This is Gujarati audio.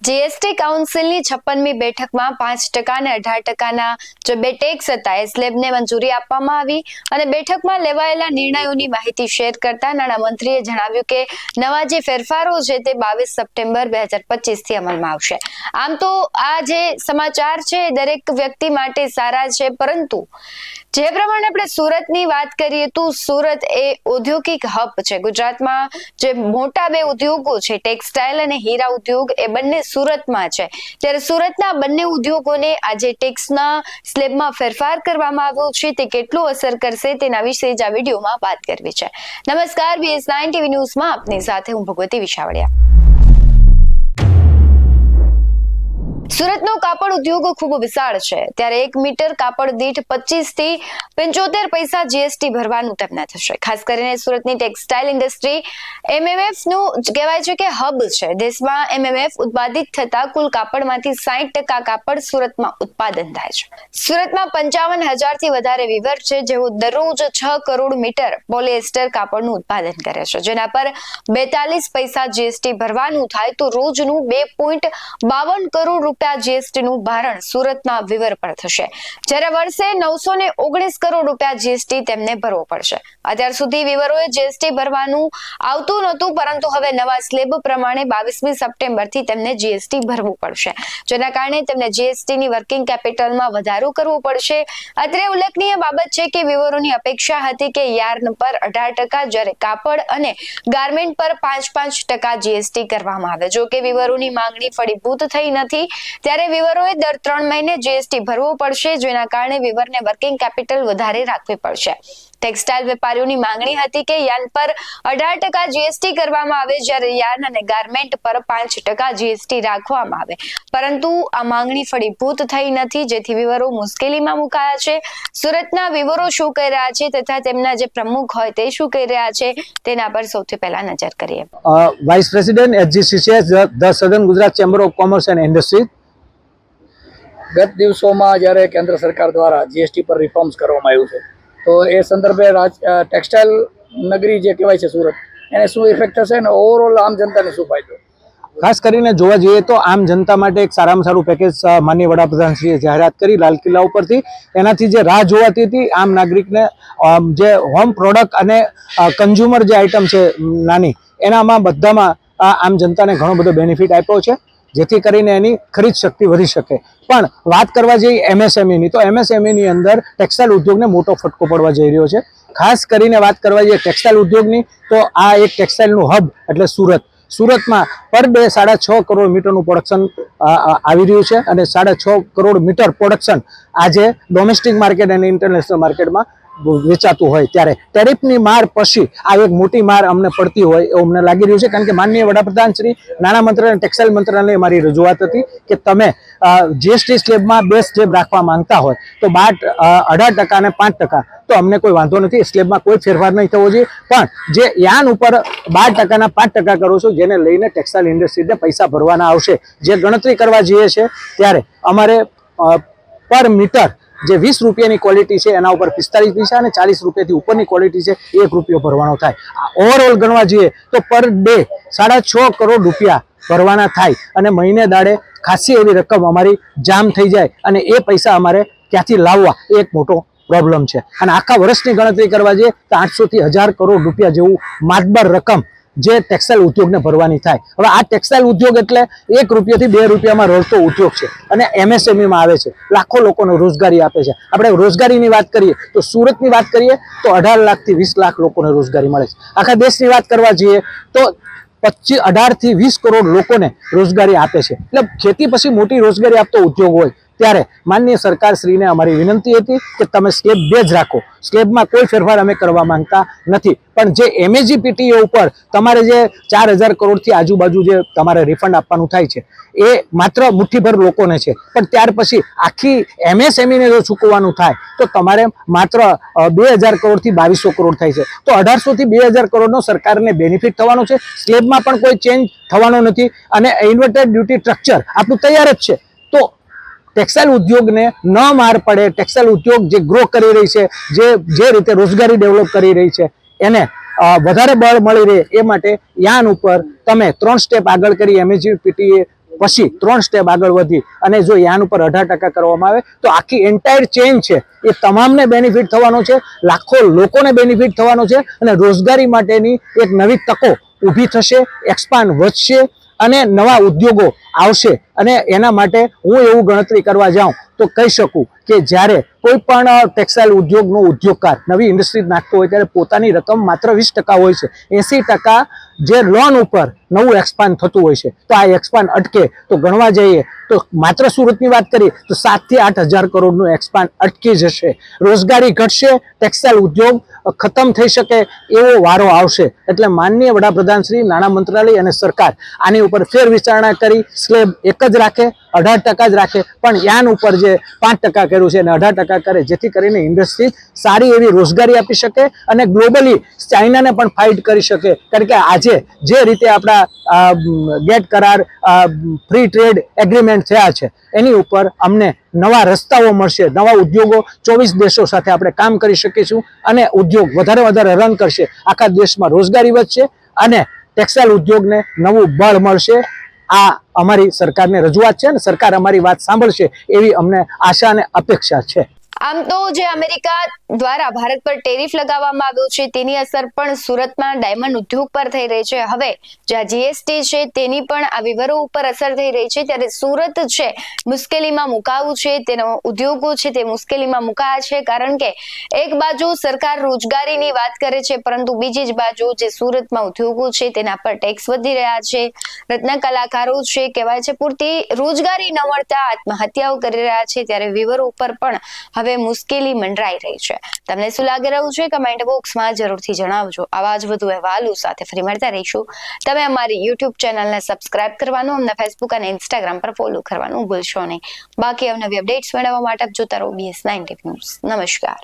જીએસટી કાઉન્સિલની 56મી બેઠકમાં 5% અને 18%ના જે બે ટેક્સ હતા એ સ્લેબને મંજૂરી આપવામાં આવી અને બેઠકમાં લેવાયેલા નિર્ણયોની માહિતી શેર કરતા નાણામંત્રીએ જણાવ્યું કે નવા જે ફેરફારો છે તે 22 સપ્ટેમ્બર 2025 થી અમલમાં આવશે। આમ તો આ જે સમાચાર છે દરેક વ્યક્તિ માટે સારા છે, પરંતુ જે પ્રમાણે આપણે સુરતની વાત કરીએ તો સુરત એ ઔદ્યોગિક હબ છે। ગુજરાતમાં જે મોટા બે ઉદ્યોગો છે ટેક્સટાઇલ અને હીરા ઉદ્યોગ એ બંને સુરતમાં છે, ત્યારે સુરતના બંને ઉદ્યોગોને આજે ટેક્સના સ્લેબમાં ફેરફાર કરવામાં આવ્યો છે તે કેટલું અસર કરશે તેના વિશે જ આ વિડીયોમાં વાત કરવી છે। નમસ્કાર, BS9 TV ન્યૂઝમાં આપની સાથે હું ભગવતી વિશાવડિયા। સુરતનો કાપડ ઉદ્યોગ ખૂબ વિશાળ છે, ત્યારે 1 મીટર કાપડ દીઠ 25 થી 75 પૈસા જીએસટી ભરવાનું તેમને થશે। ખાસ કરીને સુરતની ટેક્સટાઇલ ઇન્ડસ્ટ્રી MMF નું કહેવાય છે કે હબ છે। દેશમાં MMF ઉત્પાદિત થતા કુલ કાપડમાંથી 60% કાપડ સુરતમાં ઉત્પાદન થાય છે। સુરતમાં 55,000 થી વધારે વીવર છે, જેઓ દરરોજ 6 કરોડ મીટર પોલિએસ્ટર કાપડનું ઉત્પાદન કરે છે, જેના પર 42 પૈસા જીએસટી ભરવાનું થાય તો રોજનું 2.52 કરોડ રૂપિયા જીએસટી નું ભારણ સુરતના વીવર પર થશે, જ્યારે વર્ષે 919 કરોડ રૂપિયા જીએસટી તેમને ભરવો પડશે। અત્યાર સુધી વીવરોએ જીએસટી ભરવાનું આવતું નહોતું, પરંતુ હવે નવા સ્લેબ પ્રમાણે 22મી સપ્ટેમ્બરથી તેમને જીએસટી ભરવું પડશે, જેના કારણે તેમને જીએસટી ની વર્કિંગ કેપિટલમાં વધારો કરવો પડશે। અત્રે ઉલ્લેખનીય બાબત છે કે વીવરોની અપેક્ષા હતી કે યાર્ન પર 18%, જ્યારે કાપડ અને ગાર્મેન્ટ પર 5% જીએસટી કરવામાં આવે। જો કે વીવરોની માંગણી ફળીભૂત થઈ નથી, ત્યારે વીવરોએ દર 3 મહિને જીએસટી ભરવો પડશે, જેના કારણે વીવરને વર્કિંગ કેપિટલ વધારે રાખવી પડશે। ટેક્સટાઇલ વેપારીઓની માંગણી હતી કે યાર્ન પર 18% જીએસટી કરવામાં આવે, જ્યારે યાર્ન અને ગાર્મેન્ટ પર 5% જીએસટી રાખવામાં આવે, પરંતુ આ માંગણી ફળીભૂત થઈ નથી, જેથી વીવરો મુશ્કેલીમાં મુકાયા છે। સુરતના વીવરો શું કહી રહ્યા છે તથા તેમના જે પ્રમુખ હોય તે શું કહી રહ્યા છે તેના પર સૌથી પહેલા નજર કરીએ। Vice president HGCCS the southern Gujarat chamber of commerce and industry. ગત દિવસોમાં જ્યારે કેન્દ્ર સરકાર દ્વારા જીએસટી પર રિફોર્મ્સ કરવામાં આવ્યું છે, તો એ સંદર્ભે ટેક્સટાઇલ નગરી જે કહેવાય છે સુરત, એને શું ઇફેક્ટ થશે અને ઓવરઓલ આમ જનતાને શું ફાયદો? ખાસ કરીને જોવા જઈએ તો આમ જનતા માટે એક સારામાં સારું પેકેજ માનનીય વડાપ્રધાનશ્રીએ જાહેરાત કરી લાલ કિલ્લા ઉપરથી। એનાથી જે રાહ જોવાતી હતી આમ નાગરિકને જે હોમ પ્રોડક્ટ અને કન્ઝ્યુમર જે આઇટમ છે નાની, એનામાં બધામાં આમ જનતાને ઘણો બધો બેનિફિટ આપ્યો છે, જેથી કરીને એની ખરીદ શક્તિ વધી શકે। પણ વાત કરવા જઈએ MSMEની, તો MSMEની અંદર ટેક્સટાઇલ ઉદ્યોગને મોટો ફટકો પડવા જઈ રહ્યો છે। ખાસ કરીને વાત કરવા જઈએ ટેક્સટાઇલ ઉદ્યોગની, તો આ એક ટેક્સટાઇલનું હબ એટલે સુરતમાં પર ડે 6.5 કરોડ મીટરનું પ્રોડક્શન આવી રહ્યું છે, અને 6.5 કરોડ મીટર પ્રોડક્શન આજે ડોમેસ્ટિક માર્કેટ અને ઇન્ટરનેશનલ માર્કેટમાં વેચાતું હોય, ત્યારે ટેરિફની માર પછી આ એક મોટી માર અમને પડતી હોય એવું અમને લાગી રહ્યું છે। કારણ કે માનનીય વડાપ્રધાન શ્રી, નાણામંત્રી અને ટેક્સટાઇલ મંત્રાલયે મારી રજૂઆત હતી કે તમે જીએસટી સ્લેબમાં 2 સ્લેબ રાખવા માંગતા હોય તો 18% અને 5%, તો અમને કોઈ વાંધો નથી, સ્લેબમાં કોઈ ફેરફાર નહીં થવો જોઈએ, પણ જે યાન ઉપર 12% ના 5% કરો છો, જેને લઈને ટેક્સટાઇલ ઇન્ડસ્ટ્રીને પૈસા ભરવાના આવશે, જે ગણતરી કરવા જઈએ છે ત્યારે અમારે પર મીટર જે 20 રૂપિયાની ક્વોલિટી છે એના ઉપર 45 પૈસા અને 40 રૂપિયાથી ઉપરની ક્વોલિટી છે 1 રૂપિયો ભરવાનો થાય। ઓવરઓલ ગણવા જઈએ તો પર ડે 6.5 કરોડ રૂપિયા ભરવાના થાય, અને મહિને દાડે ખાસી એવી રકમ અમારી જામ થઈ જાય, અને એ પૈસા અમારે ક્યાંથી લાવવા એ એક મોટો પ્રોબ્લેમ છે। અને આખા વર્ષની ગણતરી કરવા જઈએ તો 800 થી 1000 કરોડ રૂપિયા જેવું માતબર રકમ જે ટેક્સટાઇલ ઉદ્યોગને ભરવાની થાય। હવે આ ટેક્સટાઇલ ઉદ્યોગ એટલે 1 રૂપિયાથી 2 રૂપિયામાં રડતો ઉદ્યોગ છે, અને MSMEમાં આવે છે, લાખો લોકોને રોજગારી આપે છે। આપણે રોજગારીની વાત કરીએ તો સુરતની વાત કરીએ તો 18 લાખથી 20 લાખ લોકોને રોજગારી મળે છે। આખા દેશની વાત કરવા જઈએ તો 18 થી 20 કરોડ લોકોને રોજગારી આપે છે। એટલે ખેતી પછી મોટી રોજગારી આપતો ઉદ્યોગ હોય ત્યારે માનનીય સરકાર શ્રીને અમારી વિનંતી હતી કે તમે સ્લેબ 2 જ રાખો, સ્લેબમાં કોઈ ફેરફાર અમે કરવા માંગતા નથી, પણ જે MEGPTA ઉપર તમારે જે 4000 કરોડથી આજુબાજુ જે તમારે રિફંડ આપવાનું થાય છે એ માત્ર મુઠ્ઠીભર લોકોને છે, પણ ત્યાર પછી આખી MSMEને જો ચૂકવવાનું થાય તો તમારે માત્ર 2000 કરોડથી 2200 કરોડ થાય છે, તો 1800 થી 2000 કરોડનો સરકારને બેનિફિટ થવાનો છે। સ્લેબમાં પણ કોઈ ચેન્જ થવાનો નથી, અને ઇન્વર્ટેડ ડ્યુટી સ્ટ્રક્ચર આપણું તૈયાર જ છે, તો ટેક્સટાઇલ ઉદ્યોગને ન માર પડે, ટેક્સટાઇલ ઉદ્યોગ જે ગ્રો કરી રહી છે, જે રીતે રોજગારી ડેવલપ કરી રહી છે, એને વધારે બળ મળી રહે એ માટે યાન ઉપર તમે 3 સ્ટેપ આગળ કરી MEGPTA પછી 3 સ્ટેપ આગળ વધી અને જો યાન ઉપર 18% કરવામાં આવે તો આખી એન્ટાયર ચેઇન છે એ તમામને બેનિફિટ થવાનો છે, લાખો લોકોને બેનિફિટ થવાનો છે અને રોજગારી માટેની એક નવી તકો ઊભી થશે, એક્સપાન્ડ વધશે અને નવા ઉદ્યોગો આવશે. અને એના માટે હું એવું ગણતરી કરવા જાઉં તો કહી શકું કે જ્યારે કોઈ પણ ટેક્સટાઇલ ઉદ્યોગનો ઉદ્યોગકાર નવી ઇન્ડસ્ટ્રી નાખતો હોય ત્યારે પોતાની રકમ માત્ર 20% હોય છે. 80% જે લોન ઉપર નવું એક્સપાન્ડ થતું હોય છે. તો આ એક્સપાન્ડ અટકે તો ગણવા જઈએ તો માત્ર સુરતની વાત કરીએ તો 7 થી 8 હજાર કરોડનું એક્સપાન્ડ અટકી જશે, રોજગારી ઘટશે, ટેક્સટાઇલ ઉદ્યોગ ખતમ થઈ શકે એવો વારો આવશે. એટલે માનનીય વડાપ્રધાન શ્રી, નાણાં મંત્રાલય અને સરકાર આની ઉપર ફેર વિચારણા કરી સ્લેબ એક જ રાખે, 18% જ રાખે, પણ યાન ઉપર જે 5% કર્યું છે અને 18% કરે, જેથી કરીને ઇન્ડસ્ટ્રી સારી એવી રોજગારી આપી શકે અને ગ્લોબલી ચાઇનાને પણ ફાઇટ કરી શકે. કારણ કે આજે જે રીતે આપણા ગેટ કરાર, ફ્રી ટ્રેડ એગ્રીમેન્ટ થયા છે એની ઉપર અમને નવા રસ્તાઓ મળશે, નવા ઉદ્યોગો 24 દેશો સાથે આપણે કામ કરી શકીશું અને ઉદ્યોગ વધારે રન કરશે, આખા દેશમાં રોજગારી વધશે અને ટેક્સટાઇલ ઉદ્યોગને નવું બળ મળશે. આ અમારી સરકારને રજૂઆત છે અને સરકાર અમારી વાત સાંભળશે એવી અમને આશા અને અપેક્ષા છે. આમ તો જે અમેરિકા દ્વારા ભારત પર ટેરિફ લગાવવામાં આવ્યો છે તેની અસર પણ સુરતમાં ડાયમંડ ઉદ્યોગ પર થઈ રહી છે. હવે જે જીએસટી છે તેની પણ આ વિવરો ઉપર અસર થઈ રહી છે, ત્યારે સુરત છે મુશ્કેલીમાં મુકાવું છે, તેનો ઉદ્યોગો છે તે મુશ્કેલીમાં મુકાયા છે. કારણ કે એક બાજુ સરકાર રોજગારીની વાત કરે છે, પરંતુ બીજી જ બાજુ જે સુરતમાં ઉદ્યોગો છે તેના પર ટેક્સ વધી રહ્યા છે. રત્ન કલાકારો છે કહેવાય છે પૂરતી રોજગારી ન મળતા આત્મહત્યાઓ કરી રહ્યા છે, ત્યારે વિવરો ઉપર પણ હવે મુશ્કેલી મંડરાઈ રહી છે. તમને શું લાગી રહ્યું છે કમેન્ટ બોક્સમાં જરૂરથી જણાવજો. આવા જ વધુ અહેવાલો સાથે ફરી મળતા રહીશું. તમે અમારી યુટ્યુબ ચેનલને સબસ્ક્રાઇબ કરવાનું, અમને ફેસબુક અને ઇન્સ્ટાગ્રામ પર ફોલો કરવાનું ભૂલશો નહીં. બાકી અવનવી અપડેટ્સ મેળવવા માટે આપ જોતા રહો BS9 ન્યૂઝ. નમસ્કાર.